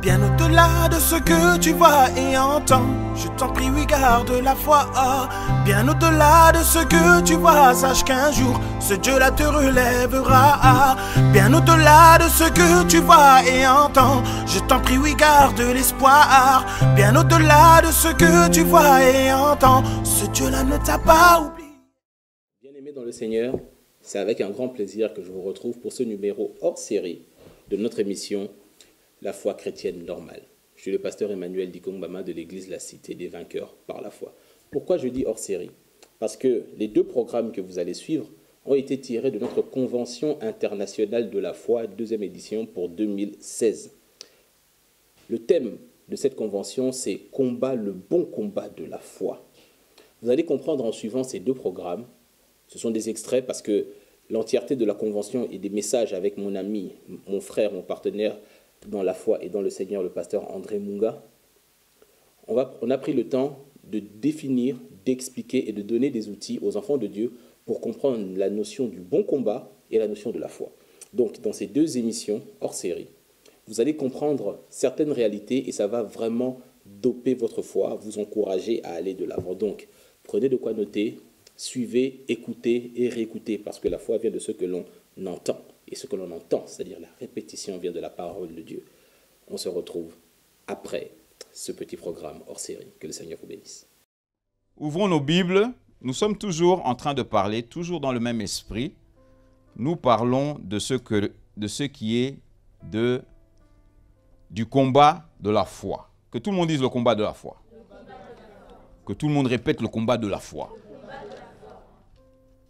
Bien au-delà de ce que tu vois et entends, je t'en prie, oui, garde la foi. Bien au-delà de ce que tu vois, sache qu'un jour, ce Dieu-là te relèvera. Bien au-delà de ce que tu vois et entends, je t'en prie, oui, garde l'espoir. Bien au-delà de ce que tu vois et entends, ce Dieu-là ne t'a pas oublié. Bien-aimés dans le Seigneur, c'est avec un grand plaisir que je vous retrouve pour ce numéro hors série de notre émission La foi chrétienne normale. Je suis le pasteur Emmanuel Dikombama de l'église La Cité des Vainqueurs par la foi. Pourquoi je dis hors série? Parce que les deux programmes que vous allez suivre ont été tirés de notre Convention internationale de la foi, deuxième édition pour 2016. Le thème de cette convention, c'est « Combat, le bon combat de la foi ». Vous allez comprendre en suivant ces deux programmes. Ce sont des extraits parce que l'entièreté de la convention et des messages avec mon ami, mon frère, mon partenaire dans la foi et dans le Seigneur, le pasteur André Munga, on a pris le temps de définir, d'expliquer et de donner des outils aux enfants de Dieu pour comprendre la notion du bon combat et la notion de la foi. Donc, dans ces deux émissions hors série, vous allez comprendre certaines réalités et ça va vraiment doper votre foi, vous encourager à aller de l'avant. Donc, prenez de quoi noter, suivez, écoutez et réécoutez, parce que la foi vient de ce que l'on entend. Et ce que l'on entend, c'est-à-dire la répétition, vient de la parole de Dieu. On se retrouve après ce petit programme hors série. Que le Seigneur vous bénisse. Ouvrons nos Bibles. Nous sommes toujours en train de parler, toujours dans le même esprit. Nous parlons de ce qui est du combat de la foi. Que tout le monde dise le combat de la foi. Que tout le monde répète le combat de la foi.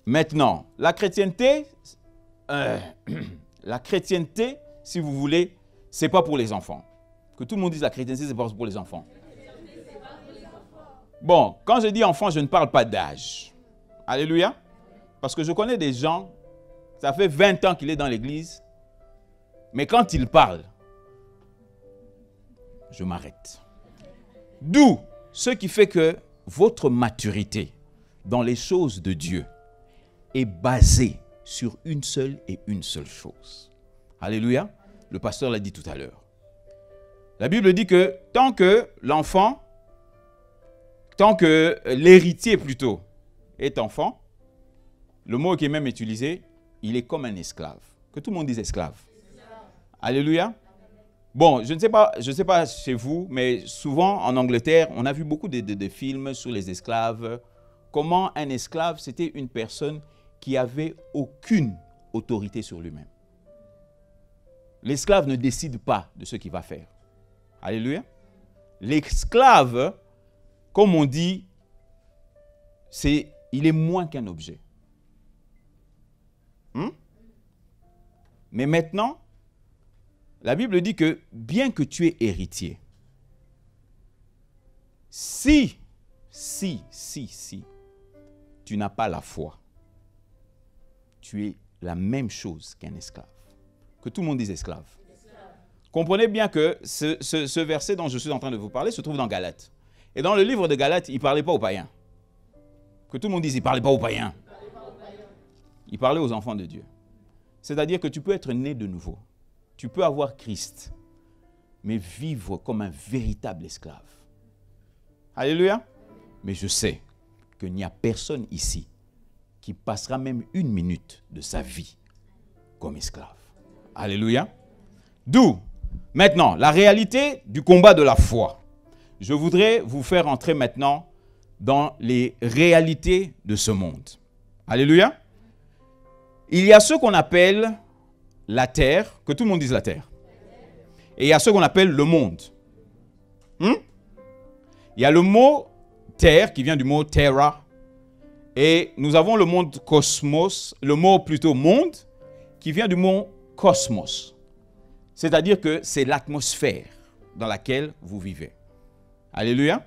Maintenant, la chrétienté, si vous voulez, ce n'est pas pour les enfants. Que tout le monde dise la chrétienté, ce n'est pas pour les enfants. Bon, quand je dis enfant, je ne parle pas d'âge. Alléluia. Parce que je connais des gens, ça fait 20 ans qu'il est dans l'église, mais quand il parle, je m'arrête. D'où ce qui fait que votre maturité dans les choses de Dieu est basée sur une seule chose. Alléluia. Le pasteur l'a dit tout à l'heure. La Bible dit que tant que l'héritier plutôt est enfant, le mot qui est même utilisé, il est comme un esclave. Que tout le monde dise esclave. Alléluia. Bon, je ne sais pas chez vous, mais souvent en Angleterre, on a vu beaucoup de films sur les esclaves. Comment un esclave, c'était une personne qui n'avait aucune autorité sur lui-même. L'esclave ne décide pas de ce qu'il va faire. Alléluia. L'esclave, comme on dit, il est moins qu'un objet. Mais maintenant, la Bible dit que bien que tu es héritier, si tu n'as pas la foi, tu es la même chose qu'un esclave. Que tout le monde dise esclave. Comprenez bien que ce verset dont je suis en train de vous parler se trouve dans Galates. Et dans le livre de Galates, il ne parlait pas aux païens. Que tout le monde dise, il ne parlait pas aux païens. Il parlait aux enfants de Dieu. C'est-à-dire que tu peux être né de nouveau. Tu peux avoir Christ, mais vivre comme un véritable esclave. Alléluia. Mais je sais qu'il n'y a personne ici qui passera même une minute de sa vie comme esclave. Alléluia. D'où, maintenant, la réalité du combat de la foi. Je voudrais vous faire entrer maintenant dans les réalités de ce monde. Alléluia. Il y a ce qu'on appelle la terre, que tout le monde dise la terre. Et il y a ce qu'on appelle le monde. Il y a le mot terre qui vient du mot terra. Et nous avons le monde cosmos, le mot plutôt monde, qui vient du mot cosmos. C'est-à-dire que c'est l'atmosphère dans laquelle vous vivez. Alléluia.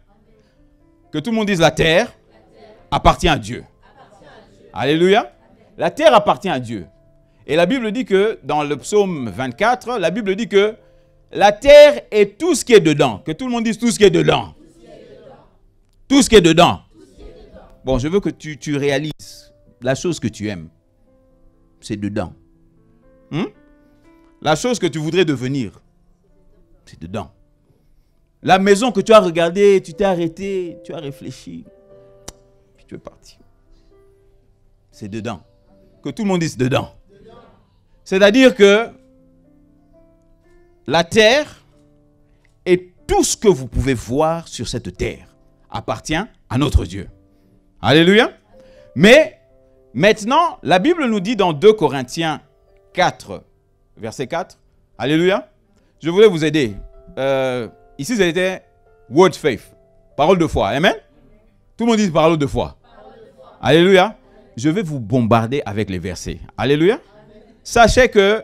Que tout le monde dise la terre appartient à Dieu. Alléluia. La terre appartient à Dieu. Et la Bible dit que dans le psaume 24, la Bible dit que la terre est tout ce qui est dedans. Que tout le monde dise tout ce qui est dedans. Tout ce qui est dedans. Bon, je veux que tu réalises la chose que tu aimes. C'est dedans. La chose que tu voudrais devenir, c'est dedans. La maison que tu as regardée, tu t'es arrêté, tu as réfléchi, puis tu es parti. C'est dedans. Que tout le monde dise dedans. C'est-à-dire que la terre et tout ce que vous pouvez voir sur cette terre appartient à notre Dieu. Alléluia. Mais maintenant, la Bible nous dit dans 2 Corinthiens 4, verset 4. Alléluia. Je voulais vous aider. Ici, c'était word faith. Parole de foi. Amen. Tout le monde dit parole de foi. Alléluia. Je vais vous bombarder avec les versets. Alléluia. Sachez que,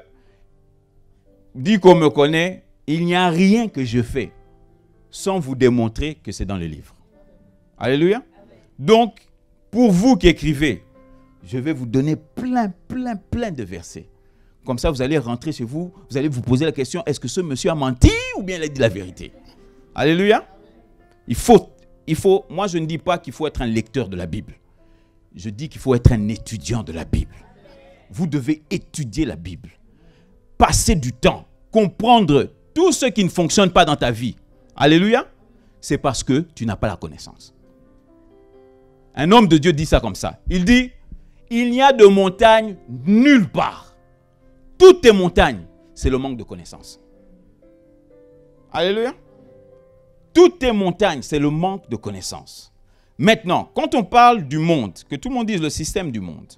dit qu'on me connaît, il n'y a rien que je fais sans vous démontrer que c'est dans les livres. Alléluia. Donc, pour vous qui écrivez, je vais vous donner plein de versets. Comme ça, vous allez rentrer chez vous, vous allez vous poser la question, est-ce que ce monsieur a menti ou bien il a dit la vérité? Alléluia. Il faut, moi je ne dis pas qu'il faut être un lecteur de la Bible. Je dis qu'il faut être un étudiant de la Bible. Vous devez étudier la Bible. Passer du temps, comprendre tout ce qui ne fonctionne pas dans ta vie. Alléluia. C'est parce que tu n'as pas la connaissance. Un homme de Dieu dit ça comme ça. Il dit, il n'y a de montagne nulle part. Toutes tes montagnes, c'est le manque de connaissance. Alléluia. Toutes tes montagnes, c'est le manque de connaissance. Maintenant, quand on parle du monde, que tout le monde dise le système du monde.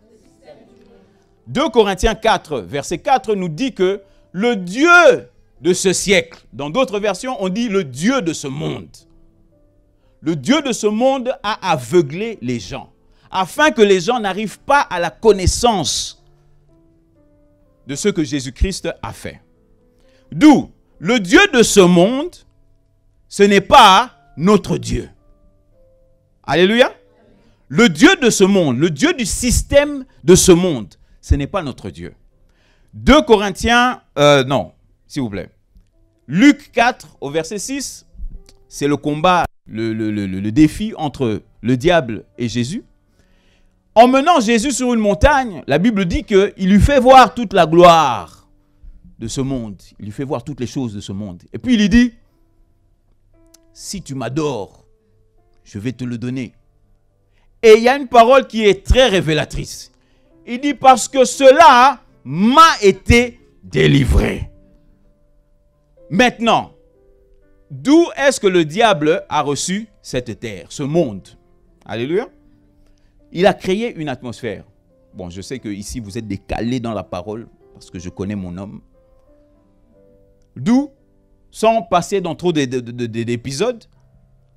2 Corinthiens 4, verset 4 nous dit que le Dieu de ce siècle, dans d'autres versions, on dit le Dieu de ce monde. Le Dieu de ce monde a aveuglé les gens, afin que les gens n'arrivent pas à la connaissance de ce que Jésus-Christ a fait. D'où, le Dieu de ce monde, ce n'est pas notre Dieu. Alléluia. Le Dieu de ce monde, le Dieu du système de ce monde, ce n'est pas notre Dieu. 2 Corinthiens, non, s'il vous plaît. Luc 4, au verset 6, c'est le combat, le défi entre le diable et Jésus. En menant Jésus sur une montagne, la Bible dit qu'il lui fait voir toute la gloire de ce monde. Il lui fait voir toutes les choses de ce monde. Et puis il lui dit, si tu m'adores, je vais te le donner. Et il y a une parole qui est très révélatrice. Il dit, parce que cela m'a été délivré. Maintenant, d'où est-ce que le diable a reçu cette terre, ce monde? Alléluia. Il a créé une atmosphère. Bon, je sais que ici vous êtes décalés dans la parole, parce que je connais mon homme. D'où, sans passer dans trop d'épisodes,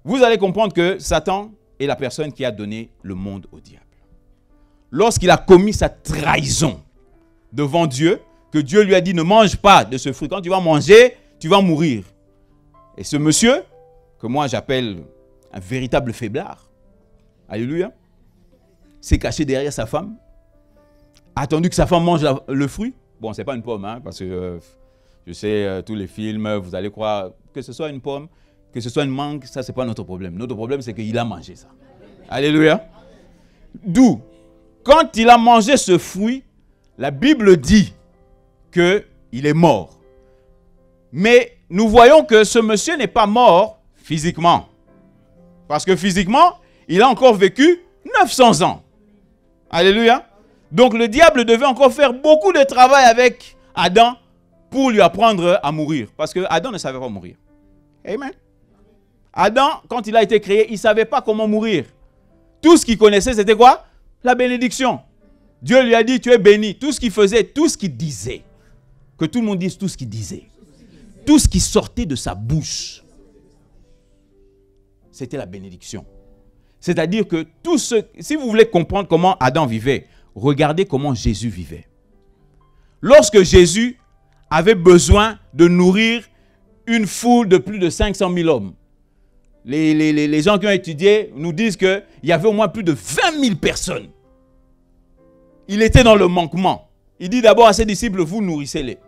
vous allez comprendre que Satan est la personne qui a donné le monde au diable. Lorsqu'il a commis sa trahison devant Dieu, que Dieu lui a dit ne mange pas de ce fruit. Quand tu vas manger, tu vas mourir. Et ce monsieur, que moi j'appelle un véritable faiblard, alléluia, s'est caché derrière sa femme, a attendu que sa femme mange le fruit. Bon, ce n'est pas une pomme, hein, parce que je sais, tous les films, vous allez croire que ce soit une pomme, que ce soit une mangue, ça, ce n'est pas notre problème. Notre problème, c'est qu'il a mangé ça. Alléluia. D'où, quand il a mangé ce fruit, la Bible dit qu'il est mort. Mais nous voyons que ce monsieur n'est pas mort physiquement. Parce que physiquement, il a encore vécu 900 ans. Alléluia. Donc le diable devait encore faire beaucoup de travail avec Adam pour lui apprendre à mourir. Parce que Adam ne savait pas mourir. Amen. Adam, quand il a été créé, il ne savait pas comment mourir. Tout ce qu'il connaissait, c'était quoi? La bénédiction. Dieu lui a dit, tu es béni. Tout ce qu'il faisait, tout ce qu'il disait. Que tout le monde dise tout ce qu'il disait. Tout ce qui sortait de sa bouche, c'était la bénédiction. C'est-à-dire que tout ce... Si vous voulez comprendre comment Adam vivait, regardez comment Jésus vivait. Lorsque Jésus avait besoin de nourrir une foule de plus de 500 000 hommes, les gens qui ont étudié nous disent qu'il y avait au moins plus de 20 000 personnes. Il était dans le manquement. Il dit d'abord à ses disciples, vous nourrissez-les.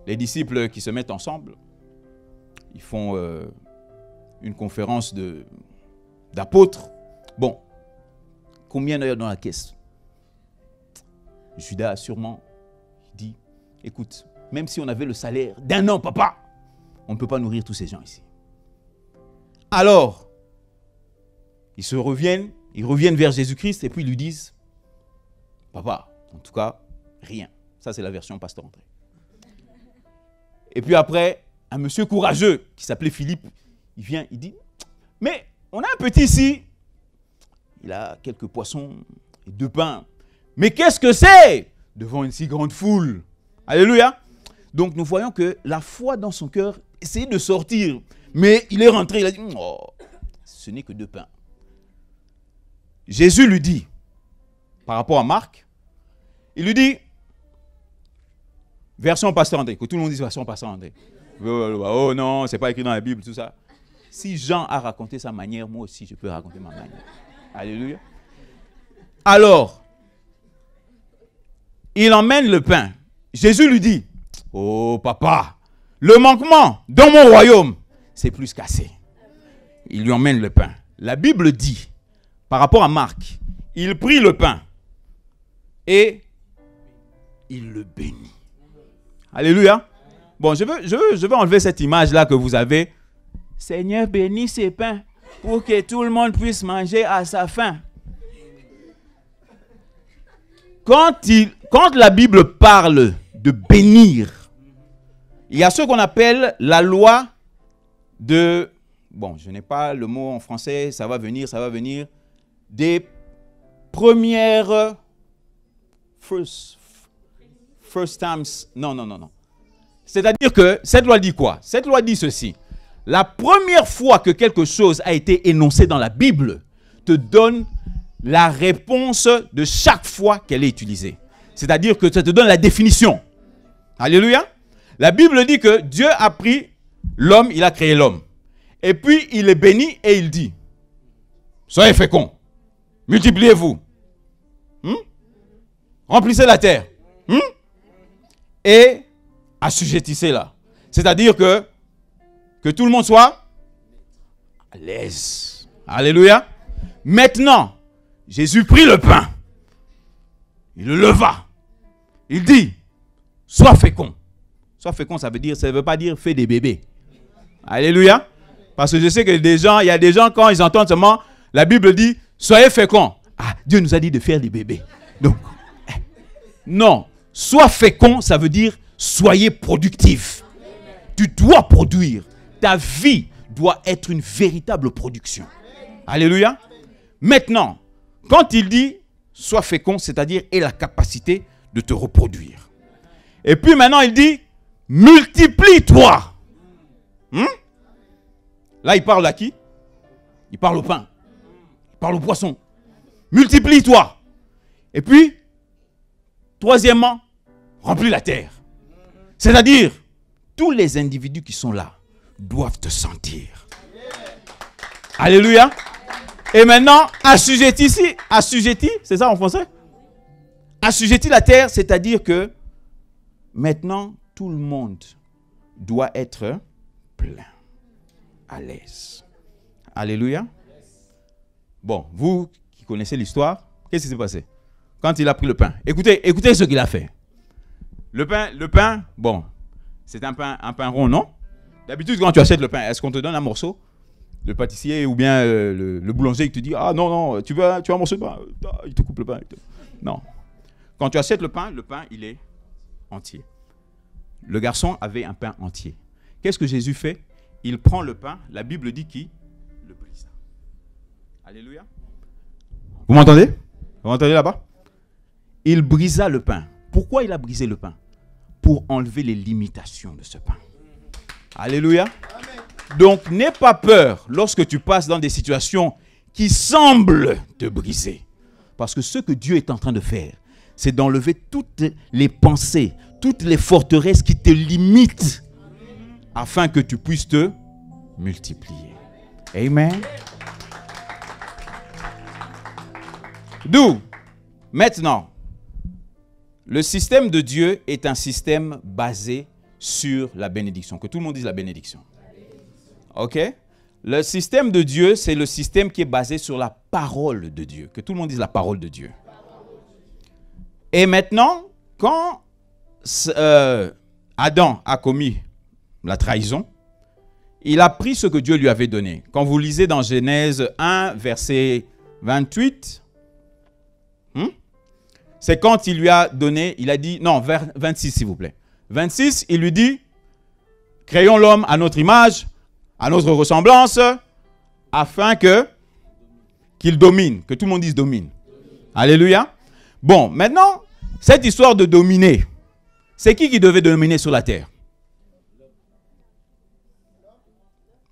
Les disciples qui se mettent ensemble, ils font une conférence d'apôtres. Bon, combien d'ailleurs dans la caisse? Judas sûrement dit, écoute, même si on avait le salaire d'un an, papa, on ne peut pas nourrir tous ces gens ici. Alors, ils reviennent vers Jésus-Christ et puis ils lui disent, papa, en tout cas, rien. Ça, c'est la version Pasteur André. Et puis après, un monsieur courageux qui s'appelait Philippe, il vient, il dit, mais on a un petit ici, il a quelques poissons et 2 pains. Mais qu'est-ce que c'est devant une si grande foule? Alléluia. Donc nous voyons que la foi dans son cœur essayait de sortir. Mais il est rentré, il a dit, oh, ce n'est que 2 pains. Jésus lui dit, par rapport à Marc, il lui dit, version Pasteur André, que tout le monde dise version Pasteur André. Oh non, c'est pas écrit dans la Bible, tout ça. Si Jean a raconté sa manière, moi aussi je peux raconter ma manière. Alléluia. Alors, il emmène le pain. Jésus lui dit, oh papa, le manquement dans mon royaume, c'est plus qu'assez. Il lui emmène le pain. La Bible dit, par rapport à Marc, il prit le pain et il le bénit. Alléluia. Bon, je veux enlever cette image-là que vous avez. Seigneur, bénis ces pains pour que tout le monde puisse manger à sa faim. Quand la Bible parle de bénir, il y a ce qu'on appelle la loi de... Bon, je n'ai pas le mot en français, ça va venir. Des premières... First times... Non. C'est-à-dire que cette loi dit quoi? Cette loi dit ceci. La première fois que quelque chose a été énoncé dans la Bible te donne la réponse de chaque fois qu'elle est utilisée. C'est-à-dire que ça te donne la définition. Alléluia. La Bible dit que Dieu a pris l'homme, il a créé l'homme. Et puis il est béni et il dit, soyez féconds, multipliez-vous, remplissez la terre, et assujettissez-la. C'est-à-dire que tout le monde soit à l'aise. Alléluia. Maintenant, Jésus prit le pain. Il le leva. Il dit, sois fécond. Sois fécond, ça ne veut pas dire fais des bébés. Alléluia. Parce que je sais que il y a des gens, quand ils entendent seulement, la Bible dit, soyez féconds. Ah, Dieu nous a dit de faire des bébés. Donc, non. Sois fécond, ça veut dire soyez productif. Tu dois produire. Ta vie doit être une véritable production. Alléluia. Maintenant, quand il dit sois fécond, c'est-à-dire aie la capacité de te reproduire. Et puis maintenant, il dit multiplie-toi. Là, il parle à qui? Il parle au pain. Il parle au poisson. Multiplie-toi. Et puis, troisièmement, remplis la terre. C'est-à-dire, tous les individus qui sont là doivent te sentir. Alléluia. Et maintenant, assujettis, c'est ça en français? Assujettis la terre, c'est-à-dire que maintenant, tout le monde doit être plein, à l'aise. Alléluia. Bon, vous qui connaissez l'histoire, qu'est-ce qui s'est passé? Quand il a pris le pain, écoutez ce qu'il a fait. Le pain, bon, c'est un pain rond, non? D'habitude, quand tu achètes le pain, est-ce qu'on te donne un morceau? Le pâtissier ou bien le boulanger, il te dit, ah non, tu veux un morceau de pain? Il te coupe le pain. Non. Quand tu achètes le pain, il est entier. Le garçon avait un pain entier. Qu'est-ce que Jésus fait? Il prend le pain, la Bible dit qu'il le brisa. Alléluia. Vous m'entendez? Vous m'entendez là-bas? Il brisa le pain. Pourquoi il a brisé le pain? Pour enlever les limitations de ce pain. Alléluia. Amen. Donc, n'aie pas peur lorsque tu passes dans des situations qui semblent te briser. Parce que ce que Dieu est en train de faire, c'est d'enlever toutes les pensées, toutes les forteresses qui te limitent afin que tu puisses te multiplier. Amen. D'où, maintenant, le système de Dieu est un système basé sur la bénédiction. Que tout le monde dise la bénédiction. OK? Le système de Dieu, c'est le système qui est basé sur la parole de Dieu. Que tout le monde dise la parole de Dieu. Et maintenant, quand Adam a commis la trahison, il a pris ce que Dieu lui avait donné. Quand vous lisez dans Genèse 1, verset 28, c'est quand il lui a donné, il a dit, non, vers 26 s'il vous plaît. 26, il lui dit, créons l'homme à notre image, à notre ressemblance, afin qu'il domine, que tout le monde dise domine. Alléluia. Bon, maintenant, cette histoire de dominer, c'est qui devait dominer sur la terre?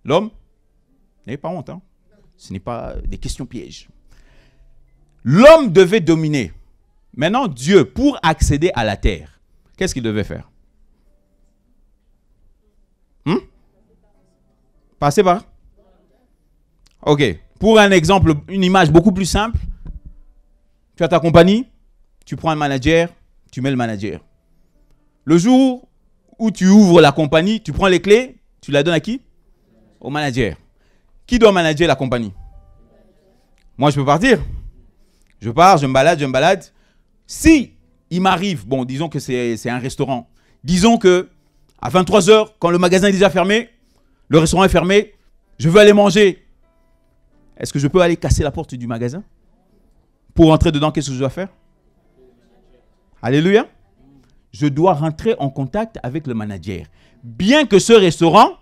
L'homme? N'ayez pas honte, hein? Ce n'est pas des questions pièges. L'homme devait dominer. Maintenant, Dieu, pour accéder à la terre, qu'est-ce qu'il devait faire? Passer par? Ok. Pour un exemple, une image beaucoup plus simple, tu as ta compagnie, tu prends un manager, tu mets le manager. Le jour où tu ouvres la compagnie, tu prends les clés, tu la donnes à qui? Au manager. Qui doit manager la compagnie? Moi, je peux partir. Je pars, je me balade. Si il m'arrive, bon, disons que c'est un restaurant. Disons que à 23 h, quand le magasin est déjà fermé, le restaurant est fermé, je veux aller manger. Est-ce que je peux aller casser la porte du magasin? Pour rentrer dedans, qu'est-ce que je dois faire? Alléluia. Je dois rentrer en contact avec le manager. Bien que ce restaurant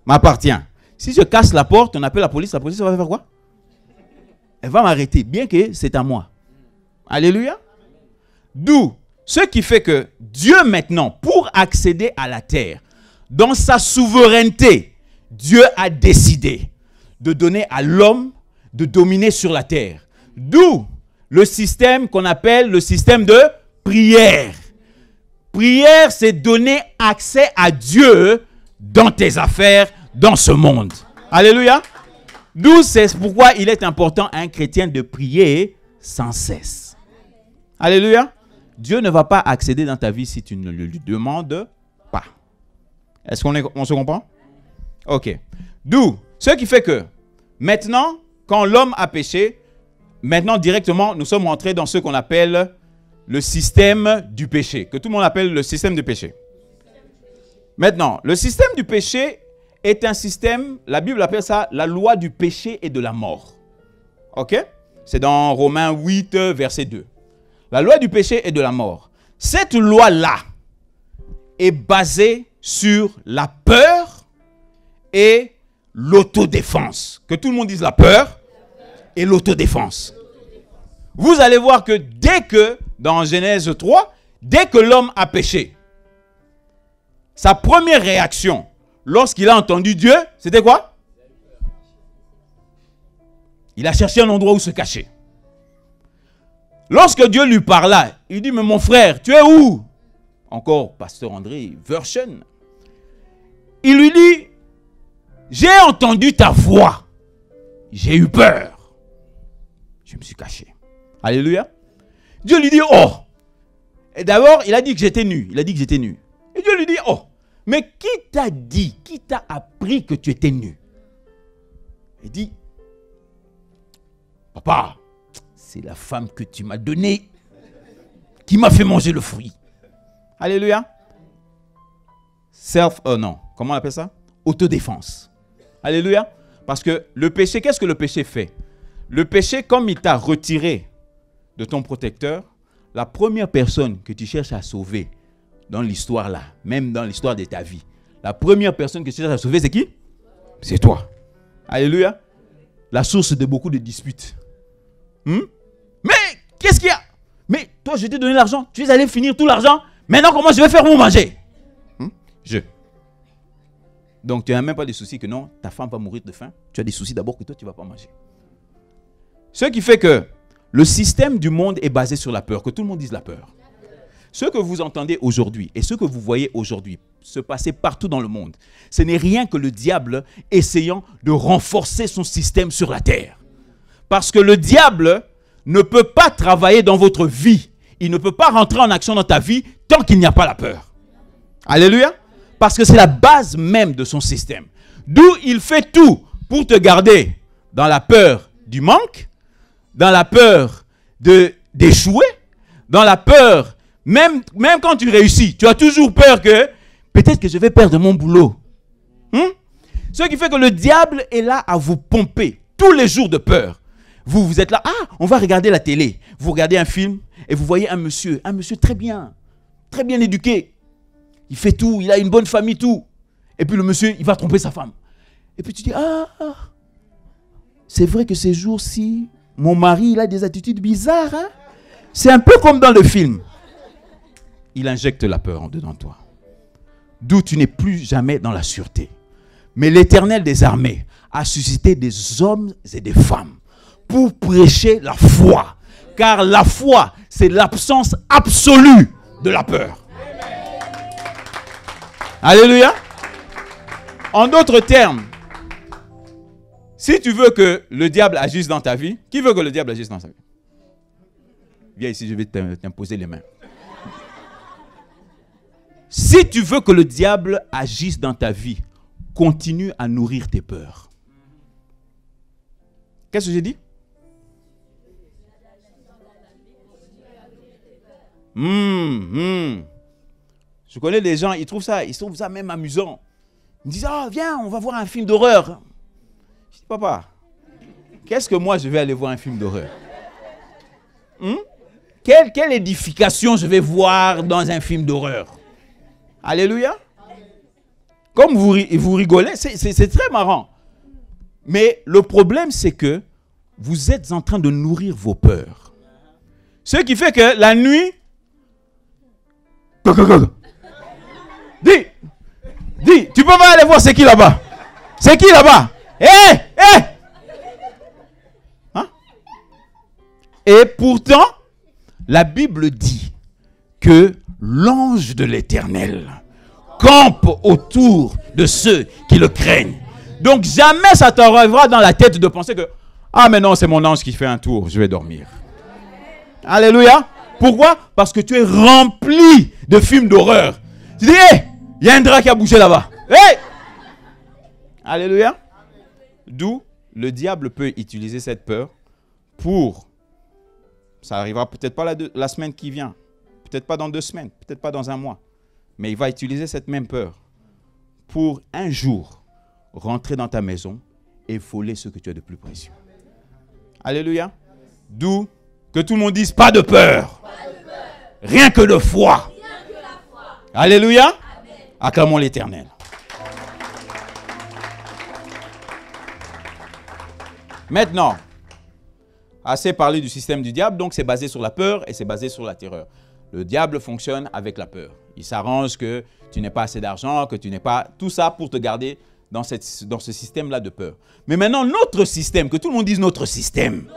m'appartient. Si je casse la porte, on appelle la police va faire quoi? Elle va m'arrêter, bien que c'est à moi. Alléluia. D'où ce qui fait que Dieu maintenant, pour accéder à la terre, dans sa souveraineté, Dieu a décidé de donner à l'homme de dominer sur la terre. D'où le système qu'on appelle le système de prière. Prière, c'est donner accès à Dieu dans tes affaires, dans ce monde. Alléluia. D'où c'est pourquoi il est important à un chrétien de prier sans cesse. Alléluia. Dieu ne va pas accéder dans ta vie si tu ne le lui demandes pas. Est-ce qu'on se comprend? Ok. D'où ce qui fait que maintenant, quand l'homme a péché, maintenant directement, nous sommes entrés dans ce qu'on appelle le système du péché, que tout le monde appelle le système du péché. Maintenant, le système du péché est un système, la Bible appelle ça la loi du péché et de la mort. Ok? C'est dans Romains 8, verset 2. La loi du péché et de la mort. Cette loi-là est basée sur la peur et l'autodéfense. Que tout le monde dise la peur et l'autodéfense. Vous allez voir que dès que, dans Genèse 3, dès que l'homme a péché, sa première réaction, lorsqu'il a entendu Dieu, c'était quoi? Il a cherché un endroit où se cacher. Lorsque Dieu lui parla, il dit, mais mon frère, tu es où? Encore, pasteur André Version. Il lui dit, j'ai entendu ta voix. J'ai eu peur. Je me suis caché. Alléluia. Dieu lui dit, oh. Et d'abord, il a dit que j'étais nu. Il a dit que j'étais nu. Et Dieu lui dit, oh. Mais qui t'a dit, qui t'a appris que tu étais nu? Il dit, papa, c'est la femme que tu m'as donnée qui m'a fait manger le fruit. Alléluia. Non, comment on appelle ça? Autodéfense. Alléluia. Parce que le péché, qu'est-ce que le péché fait? Le péché, comme il t'a retiré de ton protecteur, la première personne que tu cherches à sauver dans l'histoire là, même dans l'histoire de ta vie, la première personne que tu cherches à sauver, c'est qui? C'est toi. Alléluia. La source de beaucoup de disputes. Mais qu'est-ce qu'il y a? Mais toi, je t'ai donné l'argent. Tu es allé finir tout l'argent. Maintenant, comment je vais faire pour manger? Donc, tu n'as même pas de souci que non, ta femme va mourir de faim. Tu as des soucis d'abord que toi, tu ne vas pas manger. Ce qui fait que le système du monde est basé sur la peur. Que tout le monde dise la peur. Ce que vous entendez aujourd'hui et ce que vous voyez aujourd'hui se passer partout dans le monde, ce n'est rien que le diable essayant de renforcer son système sur la terre. Parce que le diable ne peut pas travailler dans votre vie. Il ne peut pas rentrer en action dans ta vie tant qu'il n'y a pas la peur. Alléluia. Parce que c'est la base même de son système. D'où il fait tout pour te garder dans la peur du manque, dans la peur d'échouer, dans la peur, même quand tu réussis, tu as toujours peur que peut-être que je vais perdre mon boulot. Ce qui fait que le diable est là à vous pomper tous les jours de peur. Vous êtes là, on va regarder la télé. Vous regardez un film et vous voyez un monsieur très bien éduqué. Il fait tout, il a une bonne famille, tout. Et puis le monsieur, il va tromper sa femme. Et puis tu dis, c'est vrai que ces jours-ci, mon mari, il a des attitudes bizarres. Hein? C'est un peu comme dans le film. Il injecte la peur en dedans de toi. D'où tu n'es plus jamais dans la sûreté. Mais l'Éternel des armées a suscité des hommes et des femmes pour prêcher la foi. Car la foi, c'est l'absence absolue de la peur. Alléluia. En d'autres termes, si tu veux que le diable agisse dans ta vie, qui veut que le diable agisse dans sa vie? Viens ici, je vais t'imposer les mains. Si tu veux que le diable agisse dans ta vie, continue à nourrir tes peurs. Qu'est-ce que j'ai dit? Je connais des gens, ils trouvent ça même amusant. Ils me disent, viens, on va voir un film d'horreur. Je dis, papa, qu'est-ce que moi je vais aller voir un film d'horreur? Quelle édification je vais voir dans un film d'horreur? Alléluia. Comme vous rigolez, c'est très marrant. Mais le problème, c'est que vous êtes en train de nourrir vos peurs. Ce qui fait que la nuit... Dis, tu peux pas aller voir c'est qui là-bas? C'est qui là-bas? Hein? Et pourtant, la Bible dit que l'ange de l'Éternel campe autour de ceux qui le craignent. Donc jamais ça t'arrivera dans la tête de penser que mais non, c'est mon ange qui fait un tour, je vais dormir. Alléluia. Pourquoi? Parce que tu es rempli de films d'horreur. Tu dis, il y a un drap qui a bougé là-bas. Alléluia. D'où le diable peut utiliser cette peur pour... Ça arrivera peut-être pas la semaine qui vient. Peut-être pas dans 2 semaines. Peut-être pas dans 1 mois. Mais il va utiliser cette même peur pour un jour rentrer dans ta maison et voler ce que tu as de plus précieux. Alléluia. D'où que tout le monde dise pas de peur. Rien que de foi. Alléluia. Acclamons l'Éternel. Maintenant, assez parlé du système du diable, donc c'est basé sur la peur et c'est basé sur la terreur. Le diable fonctionne avec la peur. Il s'arrange que tu n'aies pas assez d'argent, que tu n'aies pas... Tout ça pour te garder dans ce système-là de peur. Mais maintenant, notre système, que tout le monde dise notre système.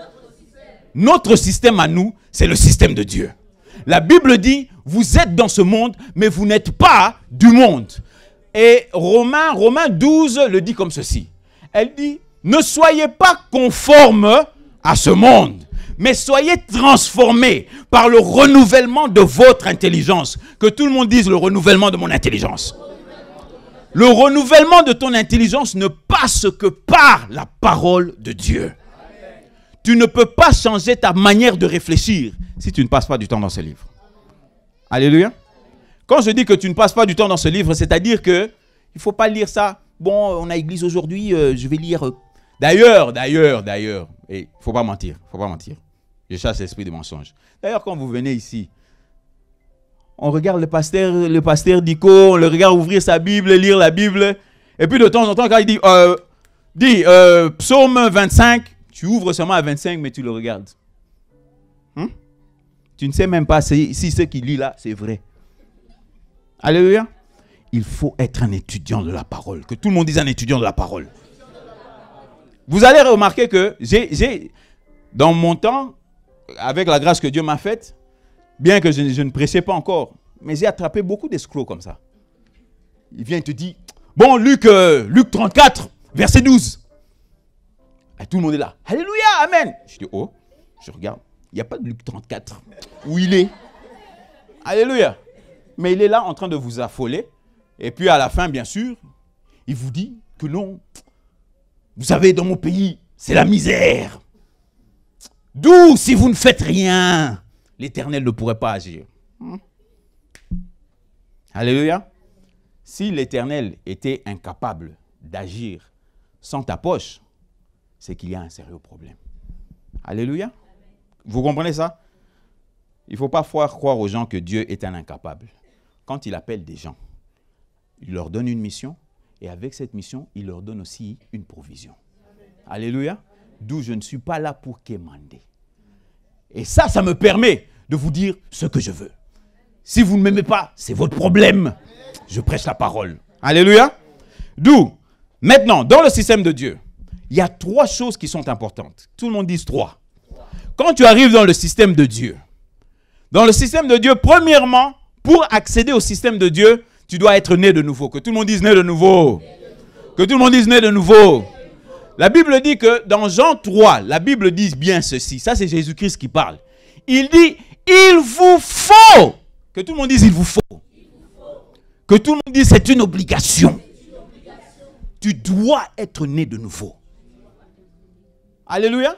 Notre système à nous, c'est le système de Dieu. La Bible dit, vous êtes dans ce monde, mais vous n'êtes pas du monde. Et Romains 12 le dit comme ceci. Elle dit, ne soyez pas conformes à ce monde, mais soyez transformés par le renouvellement de votre intelligence. Que tout le monde dise le renouvellement de mon intelligence. Le renouvellement de ton intelligence ne passe que par la parole de Dieu. Tu ne peux pas changer ta manière de réfléchir si tu ne passes pas du temps dans ce livre. Alléluia. Quand je dis que tu ne passes pas du temps dans ce livre, c'est-à-dire que il ne faut pas lire ça. Bon, on a église aujourd'hui, je vais lire... D'ailleurs, et il ne faut pas mentir, Je chasse l'esprit de mensonge. D'ailleurs, quand vous venez ici, on regarde le pasteur Dico, on le regarde ouvrir sa Bible, lire la Bible, et puis de temps en temps, quand il dit, psaume 25, tu ouvres seulement à 25, mais tu le regardes. Tu ne sais même pas si ce qu'il lit là, c'est vrai. Alléluia. Il faut être un étudiant de la parole. Que tout le monde dise un étudiant de la parole. Vous allez remarquer que dans mon temps, avec la grâce que Dieu m'a faite, bien que je ne prêchais pas encore, mais j'ai attrapé beaucoup d'escrocs comme ça. Il vient et te dit, bon, Luc 34, verset 12. Et tout le monde est là. Alléluia, amen. Je dis, je regarde. Il n'y a pas de Luc 34. Où il est? Alléluia. Mais il est là en train de vous affoler. Et puis à la fin, bien sûr, il vous dit que non. Vous savez, dans mon pays, c'est la misère. D'où, si vous ne faites rien, l'Éternel ne pourrait pas agir. Alléluia. Si l'Éternel était incapable d'agir sans ta poche, c'est qu'il y a un sérieux problème. Alléluia. Vous comprenez ça? Il ne faut pas croire aux gens que Dieu est un incapable. Quand il appelle des gens, il leur donne une mission et avec cette mission, il leur donne aussi une provision. Alléluia. D'où je ne suis pas là pour quémander. Et ça me permet de vous dire ce que je veux. Si vous ne m'aimez pas, c'est votre problème. Je prêche la parole. Alléluia. D'où, maintenant, dans le système de Dieu, il y a 3 choses qui sont importantes. Tout le monde dit 3. Quand tu arrives dans le système de Dieu, premièrement, pour accéder au système de Dieu, tu dois être né de nouveau. Que tout le monde dise né de nouveau. Que tout le monde dise né de nouveau. La Bible dit que dans Jean 3, la Bible dit bien ceci. Ça, c'est Jésus-Christ qui parle. Il dit, il vous faut. Que tout le monde dise, il vous faut. Que tout le monde dise, c'est une obligation. Tu dois être né de nouveau. Alléluia.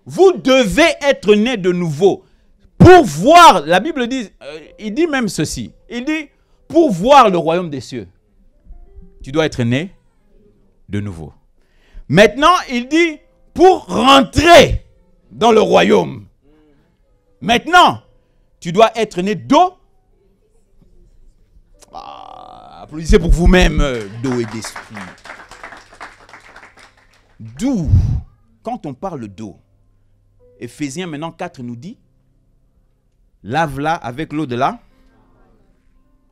Vous devez être né de nouveau. Pour voir, la Bible dit, il dit même ceci. Il dit, pour voir le royaume des cieux, tu dois être né de nouveau. Maintenant, il dit, pour rentrer dans le royaume, maintenant, tu dois être né d'eau. Applaudissez pour vous-même, d'eau et d'esprit. D'où, quand on parle d'eau, Éphésiens maintenant 4 nous dit, lave-la avec l'eau de là.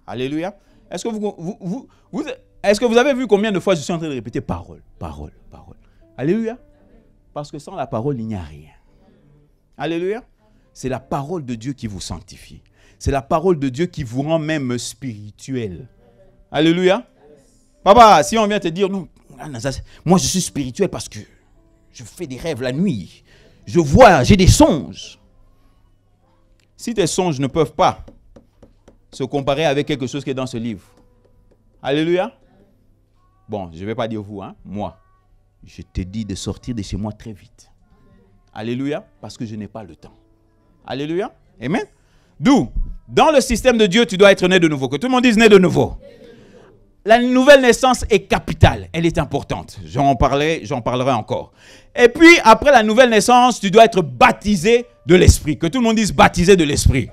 Alléluia. Est-ce que vous avez vu combien de fois je suis en train de répéter parole, parole, parole. Alléluia. Parce que sans la parole, il n'y a rien. Alléluia. C'est la parole de Dieu qui vous sanctifie. C'est la parole de Dieu qui vous rend même spirituel. Alléluia. Papa, si on vient te dire, non, moi je suis spirituel parce que je fais des rêves la nuit. Je vois, j'ai des songes. Si tes songes ne peuvent pas se comparer avec quelque chose qui est dans ce livre. Alléluia. Bon, je ne vais pas dire vous, hein, moi. Je te dis de sortir de chez moi très vite. Alléluia, parce que je n'ai pas le temps. Alléluia. Amen. D'où, dans le système de Dieu, tu dois être né de nouveau. Que tout le monde dise né de nouveau. La nouvelle naissance est capitale. Elle est importante. J'en parlerai encore. Et puis, après la nouvelle naissance, tu dois être baptisé de l'esprit. Que tout le monde dise baptisé de l'esprit.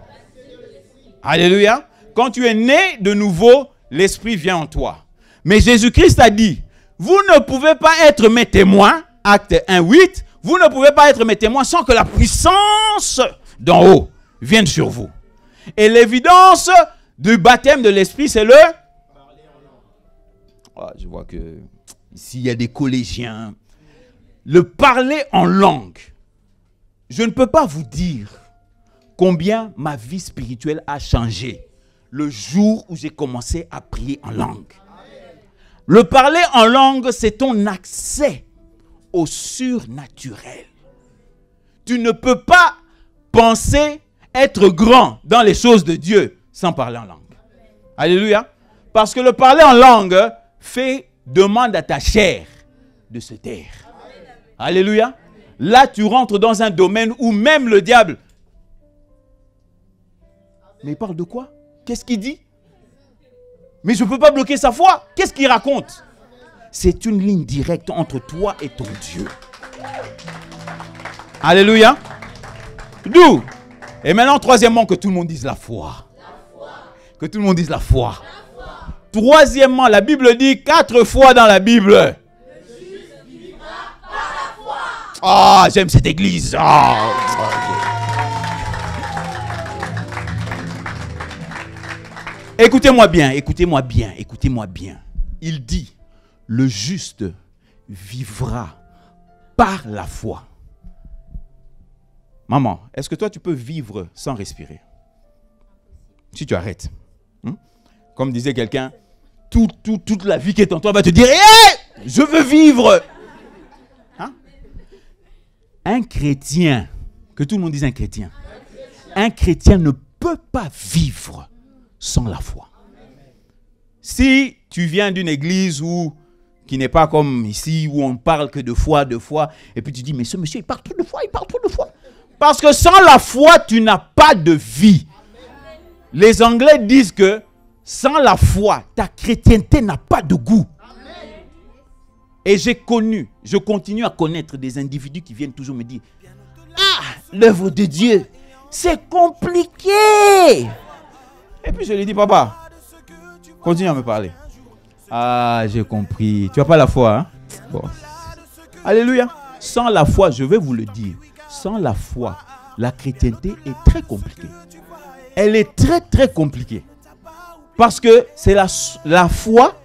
Alléluia. Quand tu es né de nouveau, l'esprit vient en toi. Mais Jésus-Christ a dit, vous ne pouvez pas être mes témoins, acte 1:8, vous ne pouvez pas être mes témoins sans que la puissance d'en haut vienne sur vous. Et l'évidence du baptême de l'esprit, c'est le... je vois que ici, il y a des collégiens. Le parler en langue. Je ne peux pas vous dire combien ma vie spirituelle a changé le jour où j'ai commencé à prier en langue. Le parler en langue, c'est ton accès au surnaturel. Tu ne peux pas penser être grand dans les choses de Dieu sans parler en langue. Alléluia. Parce que le parler en langue demande à ta chair de se taire. Alléluia. Là, tu rentres dans un domaine où même le diable... Mais il parle de quoi? Qu'est-ce qu'il dit? Mais je ne peux pas bloquer sa foi. Qu'est-ce qu'il raconte? C'est une ligne directe entre toi et ton Dieu. Alléluia. D'où? Et maintenant, troisièmement, que tout le monde dise la foi. Que tout le monde dise la foi. Troisièmement, la Bible dit 4 fois dans la Bible. Le juste vivra par la foi. Ah, j'aime cette église. Écoutez-moi bien, écoutez-moi bien, écoutez-moi bien. Il dit, le juste vivra par la foi. Maman, est-ce que toi tu peux vivre sans respirer? Si tu arrêtes. Comme disait quelqu'un, toute la vie qui est en toi va te dire, hey, je veux vivre. Hein? Un chrétien, que tout le monde dise un chrétien. Un chrétien ne peut pas vivre sans la foi. Si tu viens d'une église qui n'est pas comme ici, où on parle que de foi, et puis tu dis, mais ce monsieur, il parle trop de foi, Parce que sans la foi, tu n'as pas de vie. Les Anglais disent que sans la foi, ta chrétienté n'a pas de goût. Et je continue à connaître des individus qui viennent toujours me dire, ah, l'œuvre de Dieu, c'est compliqué. Et puis je lui dis, papa, continue à me parler. Ah, j'ai compris. Tu n'as pas la foi, hein? Bon. Alléluia. Sans la foi, je vais vous le dire, sans la foi, la chrétienté est très compliquée. Elle est très très compliquée. Parce que c'est la foi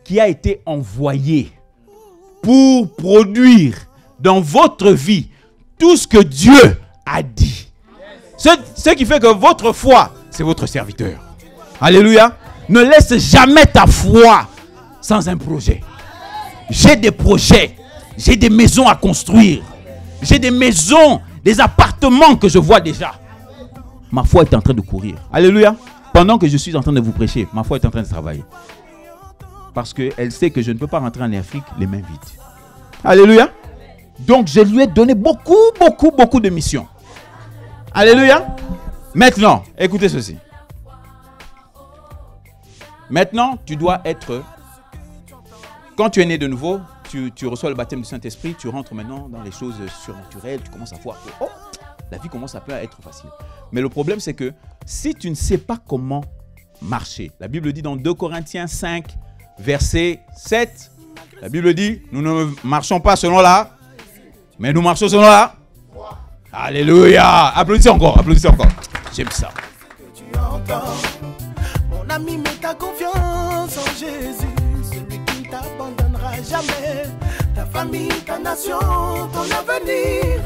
qui a été envoyée pour produire dans votre vie tout ce que Dieu a dit. Ce qui fait que votre foi, c'est votre serviteur. Alléluia. Ne laisse jamais ta foi sans un projet. J'ai des projets. J'ai des maisons à construire. J'ai des maisons, des appartements que je vois déjà. Ma foi est en train de courir. Alléluia. Pendant que je suis en train de vous prêcher, ma foi est en train de travailler. Parce qu'elle sait que je ne peux pas rentrer en Afrique les mains vides. Alléluia. Donc je lui ai donné beaucoup de missions. Alléluia. Maintenant, écoutez ceci. Maintenant, tu dois être... Quand tu es né de nouveau, tu reçois le baptême du Saint-Esprit, tu rentres maintenant dans les choses surnaturelles, tu commences à voir que la vie commence à être facile. Mais le problème, c'est que si tu ne sais pas comment marcher, la Bible dit dans 2 Corinthiens 5, verset 7, la Bible dit, nous ne marchons pas selon la, mais nous marchons selon la. Alléluia. Applaudissez encore. J'aime ça. Mon ami, mets ta confiance en Jésus, celui qui ne t'abandonnera jamais. Ta famille, ta nation, ton avenir,